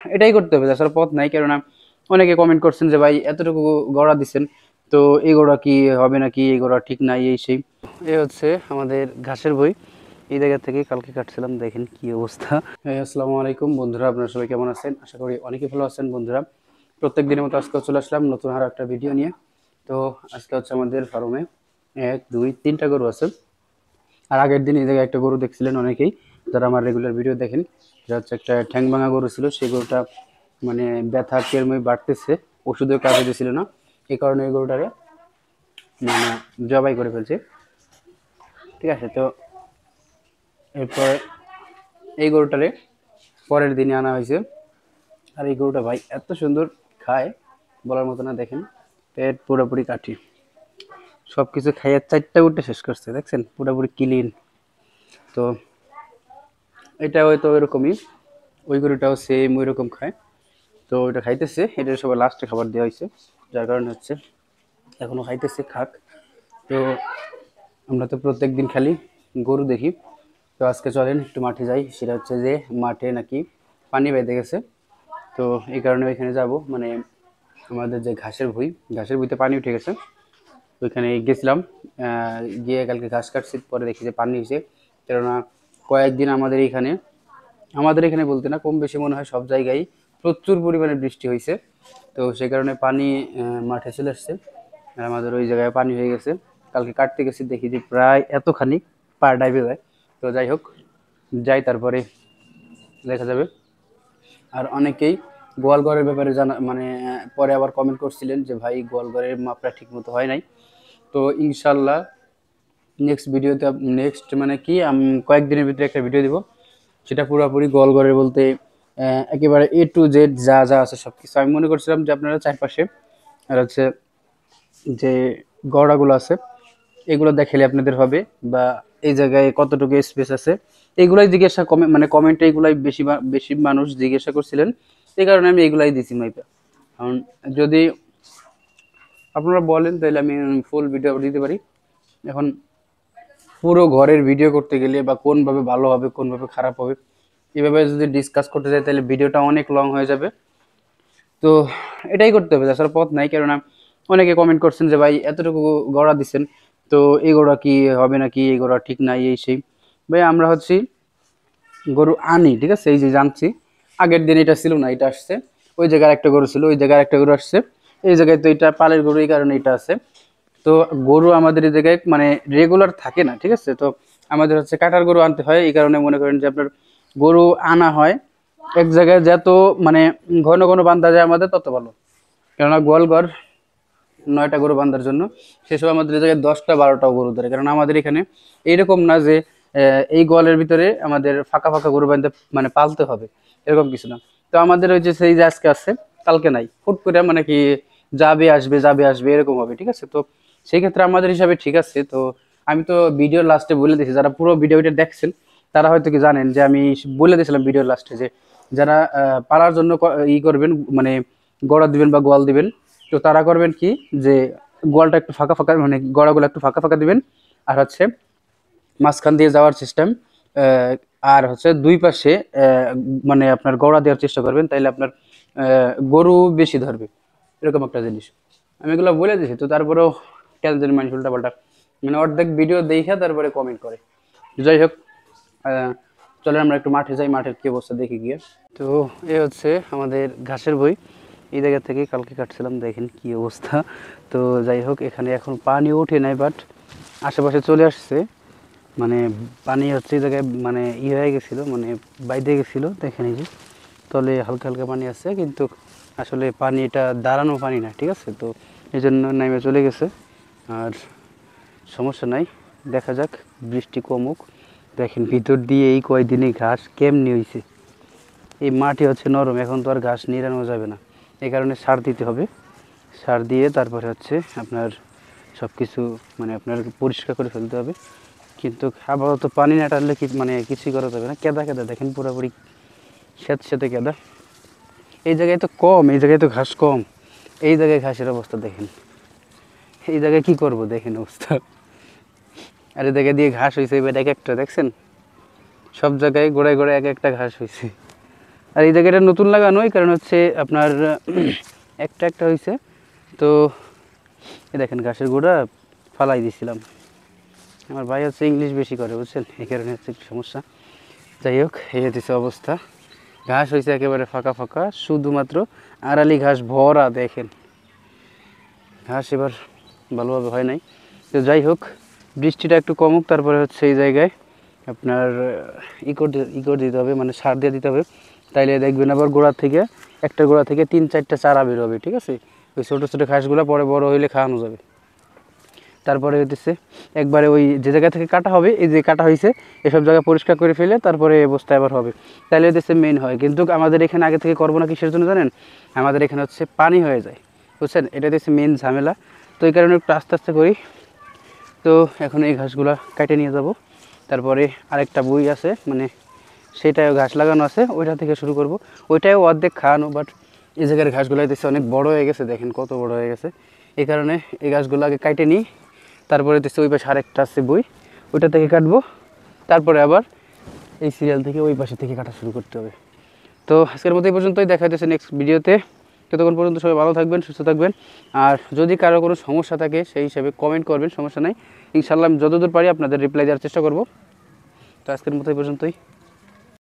এটাই করতে হবে, তাছাড়া পথ নাই। কেননা অনেকে কমেন্ট করছেন যে ভাই এতটুকু গড়া দিচ্ছেন, তো এই গোড়া কি হবে নাকি, এই গোড়া ঠিক নাই, এই সেই। এ হচ্ছে আমাদের ঘাসের বই, এই জায়গা থেকে কালকে কাটছিলাম, দেখেন কি অবস্থা। আসসালামু আলাইকুম বন্ধুরা, আপনারা সবাই কেমন আছেন? আশা করি অনেকে ভালো আছেন বন্ধুরা। প্রত্যেক দিনের মতো আজকে চলে আসলাম নতুন আরো একটা ভিডিও নিয়ে। তো আজকে হচ্ছে আমাদের ফার্মে 1 2 3টা গরু আছে। আর আগের দিন এই জায়গায় একটা গরু দেখছিলেন অনেকেই, যারা আমার রেগুলার ভিডিও দেখেন। এটা হচ্ছে একটা ঠ্যাং ভাঙা গরু ছিল, সেই গরুটা মানে ব্যথা কেরমই বাড়তেছে, ওষুধের কাজে দিছিল না, এই কারণে এই গরুটারে মানে জবাই করে ফেলছে। ঠিক আছে, তো এরপর এই গরুটারে পরের দিনে আনা হয়েছে। আর এই গরুটা ভাই এত সুন্দর খায়, বলার মতো না। দেখেন পেট পুরোপুরি কাঠি, সব কিছু খাইয়ে 4টা উঠে শেষ করছে, দেখছেন পুরোপুরি ক্লিন। তো এটা হয়তো এরকমই, ওই গরুটাও সেম ওই রকম খায়। তো ওইটা খাইতেছে, এটা সবাই লাস্টে খাবার দেওয়া হয়েছে, যার কারণে হচ্ছে এখনও খাইতেছে, খাক। তো আমরা তো প্রত্যেক দিন খালি গরু দেখি। তো আজকে চলেন একটু মাঠে যাই, সেটা হচ্ছে যে মাঠে নাকি পানি বেঁধে গেছে। তো এই কারণে ওইখানে যাব, মানে আমাদের যে ঘাসের ভুঁই, ঘাসের ভুঁইতে পানি উঠে গেছে, ওইখানে গেছিলাম। গিয়ে কালকে ঘাস কাটছি, পরে দেখি যে পানি হয়েছে। কেননা কয়েকদিন আমাদের এখানে বলতে না, কম বেশি মনে হয় সব জায়গায় প্রচুর পরিমাণে বৃষ্টি হয়েছে। তো সেই কারণে পানি মাঠে চলে আসছে, আর আমাদের ওই জায়গায় পানি হয়ে গেছে। কালকে কাটতে গেছি, দেখি যে প্রায় এতখানি পা ডাইবে যায়। তো যাই হোক, যাই, তারপরে দেখা যাবে। আর অনেকেই গোয়ালঘরের ব্যাপারে জানা, মানে পরে আবার কমেন্ট করছিলেন যে ভাই গোয়ালঘরের মাপটা ঠিক মতো হয় নাই। তো ইনশাল্লাহ নেক্সট মানে কি কয়েকদিনের ভিতরে একটা ভিডিও দিব, সেটা পুরোপুরি গোয়ালঘরের বলতে একেবারে A to Z যা যা আছে সব কিছু। আমি মনে করছিলাম যে আপনারা চারপাশে আর হচ্ছে যে গড়াগুলো আছে এগুলো দেখালে আপনাদের হবে, বা এই জায়গায় কতটুকু স্পেস আছে, এগুলাই জিজ্ঞাসা মানে কমেন্টে এগুলাই বেশি বেশি মানুষ জিজ্ঞাসা করছিলেন। এই কারণে আমি এগুলাই দিছি মাইপা। কারণ যদি আপনারা বলেন তাহলে আমি ফুল ভিডিও দিতে পারি। এখন পুরো ঘরের ভিডিও করতে গেলে বা কোনভাবে ভালো হবে কোনভাবে খারাপ হবে এভাবে যদি ডিসকাস করতে যাই তাহলে ভিডিওটা অনেক লং হয়ে যাবে। তো এটাই করতে হবে, তাছাড়া পথ নাই। কেননা অনেকে কমেন্ট করছেন যে ভাই এতটুকু গড়া দিচ্ছেন, তো এই গোড়া কি হবে নাকি, এই গোড়া ঠিক নাই, এই সেই। ভাই আমরা হচ্ছি গরু আনি, ঠিক আছে, এই যে জানছি আগের দিন এটা ছিল না, এটা আসছে। ওই জায়গায় একটা গরু ছিল, ওই জায়গায় একটা গরু আসছে, এই জায়গায় তো এটা পালের গরু, এই কারণে এটা আছে। তো গরু আমাদের এই জায়গায় মানে রেগুলার থাকে না, ঠিক আছে। তো আমাদের হচ্ছে কাটার গরু আনতে হয়, এই কারণে মনে করেন যে আপনার গরু আনা হয় এক জায়গায়, যত মানে ঘন ঘন বান্ধা যায় আমাদের তত ভালো। কেননা গোয়ালঘর 9টা গরু বান্ধার জন্য সেসব আমাদের এই জায়গায় 10টা 12টাও গরু ধরে। কারণ আমাদের এখানে এইরকম না যে এই গোয়ালের ভিতরে আমাদের ফাঁকা ফাঁকা গরু বাঁধতে মানে পালতে হবে, এরকম কিছু না। তো আমাদের ওই যে সেই যে আজকে আছে কালকে নাই, হুট করে মানে কি যাবে আসবে যাবে আসবে এরকম হবে, ঠিক আছে। তো সেই ক্ষেত্রে আমাদের হিসাবে ঠিক আছে। তো আমি তো ভিডিওর লাস্টে বলে দিয়েছি, যারা পুরো ভিডিওটা দেখছেন তারা হয়তো কি জানেন যে আমি বলে দিয়েছিলাম ভিডিওর লাস্টে যে যারা পালার জন্য ই করবেন, মানে গড়া দিবেন বা গোয়াল দিবেন, তো তারা করবেন কি যে গোয়ালটা একটু ফাঁকা ফাঁকা, মানে গড়াগুলো একটু ফাঁকা ফাঁকা দিবেন। আর হচ্ছে মাঝখান দিয়ে যাওয়ার সিস্টেম, আর হচ্ছে দুই পাশে মানে আপনার গড়া দেওয়ার চেষ্টা করবেন, তাইলে আপনার গরু বেশি ধরবে, এরকম একটা জিনিস। আমি এগুলো বলে দিয়েছি, তো তারপরেও কেন জানি মানুষ উল্টা পাল্টা মানে অর্ধেক ভিডিও দেখে তারপরে কমেন্ট করে। যাই হোক, চলেন আমরা একটু মাঠে যাই, মাঠের কি অবস্থা দেখি গিয়ে। তো এ হচ্ছে আমাদের ঘাসের বই, এই জায়গা থেকে কালকে কাটছিলাম, দেখেন কি অবস্থা। তো যাই হোক, এখানে এখন পানি ওঠে নাই, বাট আশেপাশে চলে আসছে। মানে পানি হচ্ছে এই জায়গায় মানে হয়ে গেছিলো, মানে বাইরে গেছিলো, দেখেন এই যে তলে হালকা হালকা পানি আছে, কিন্তু আসলে পানি এটা দাঁড়ানো পানি না, ঠিক আছে। তো এই জন্য নেমে চলে গেছে। আর সমস্যা নাই, দেখা যাক বৃষ্টি কমুক। দেখেন ভিতর দিয়ে এই কয়দিনে ঘাস কেমনি হয়েছে, এই মাটি হচ্ছে নরম, এখন তো আর ঘাস নিড়ানো যাবে না, এই কারণে সার দিতে হবে। সার দিয়ে তারপরে হচ্ছে আপনার সব কিছু মানে আপনার পরিষ্কার করে ফেলতে হবে। কিন্তু আপাতত পানি না টানলে কি মানে কিছুই করা যাবে না। কেদা কেদা দেখেন পুরোপুরি স্যাঁতস্যাঁতে কেদা। এই জায়গায় তো কম, এই জায়গায় তো ঘাস কম, এই জায়গায় ঘাসের অবস্থা দেখেন। এই জায়গায় কি করব দেখেন অবস্থা। আর এই জায়গায় দিয়ে ঘাস হয়েছে এবার এক একটা, দেখছেন সব জায়গায় গোড়ায় গোড়ায় এক একটা ঘাস হয়েছে। আর এই জায়গাটা নতুন লাগানো, এই কারণ হচ্ছে আপনার একটা হয়েছে তো এই দেখেন ঘাসের গোড়া ফালাই দিয়েছিলাম। আমার ভাই হচ্ছে ইংলিশ বেশি করে বুঝছেন, এই কারণে হচ্ছে একটু সমস্যা। যাই হোক, এই হচ্ছে অবস্থা। ঘাস হয়েছে একেবারে ফাঁকা ফাঁকা, শুধুমাত্র আড়ালি ঘাস ভরা। দেখেন ঘাস এবার ভালোভাবে হয় নাই। তো যাই হোক, বৃষ্টিটা একটু কমুক, তারপরে হচ্ছে এই জায়গায় আপনার ইকোর দিতে হবে, মানে সার দিয়ে দিতে হবে। তাইলে দেখবেন আবার একটা গোড়া থেকে 3-4টা চারা বের হবে, ঠিক আছে? ওই ছোটো ছোটো ঘাসগুলো পরে বড় হইলে খাওয়ানো যাবে। তারপরে হইতেছে একবারে ওই যে জায়গা থেকে কাটা হবে, এই যে কাটা হয়েছে এসব জায়গা পরিষ্কার করে ফেলে তারপরে অবস্থা আবার হবে, তাহলে হইতেছে মেন হয়। কিন্তু আমাদের এখানে আগে থেকে করবো না, কিসের জন্য জানেন? আমাদের এখানে হচ্ছে পানি হয়ে যায়, বুঝছেন? এটা হচ্ছে মেন ঝামেলা। তো এই কারণে একটু আস্তে আস্তে করি। তো এখন এই ঘাসগুলো কেটে নিয়ে যাব, তারপরে আরেকটা বই আছে, মানে সেটাও ঘাস লাগানো আছে, ওইটা থেকে শুরু করব। ওইটাও অর্ধেক খাওয়ানো, বাট এই জায়গার ঘাসগুলো হইতেছে অনেক বড় হয়ে গেছে, দেখেন কত বড় হয়ে গেছে। এই কারণে এই গাছগুলো আগে কাটে নিই, তারপরে হচ্ছে ওই পাশে আরেকটা আছে বই, ওইটা থেকে কাটবো। তারপরে আবার এই সিরিয়াল থেকে ওই পাশে থেকে কাটা শুরু করতে হবে। তো আজকের মতো এই পর্যন্তই, দেখা যাচ্ছে নেক্সট ভিডিওতে। ততক্ষণ পর্যন্ত সবাই ভালো থাকবেন, সুস্থ থাকবেন। আর যদি কারো কোনো সমস্যা থাকে সেই হিসাবে কমেন্ট করবেন, সমস্যা নাই। ইনশাআল্লাহ আমি যতদূর পারি আপনাদের রিপ্লাই দেওয়ার চেষ্টা করব। তো আজকের মতো এই পর্যন্তই।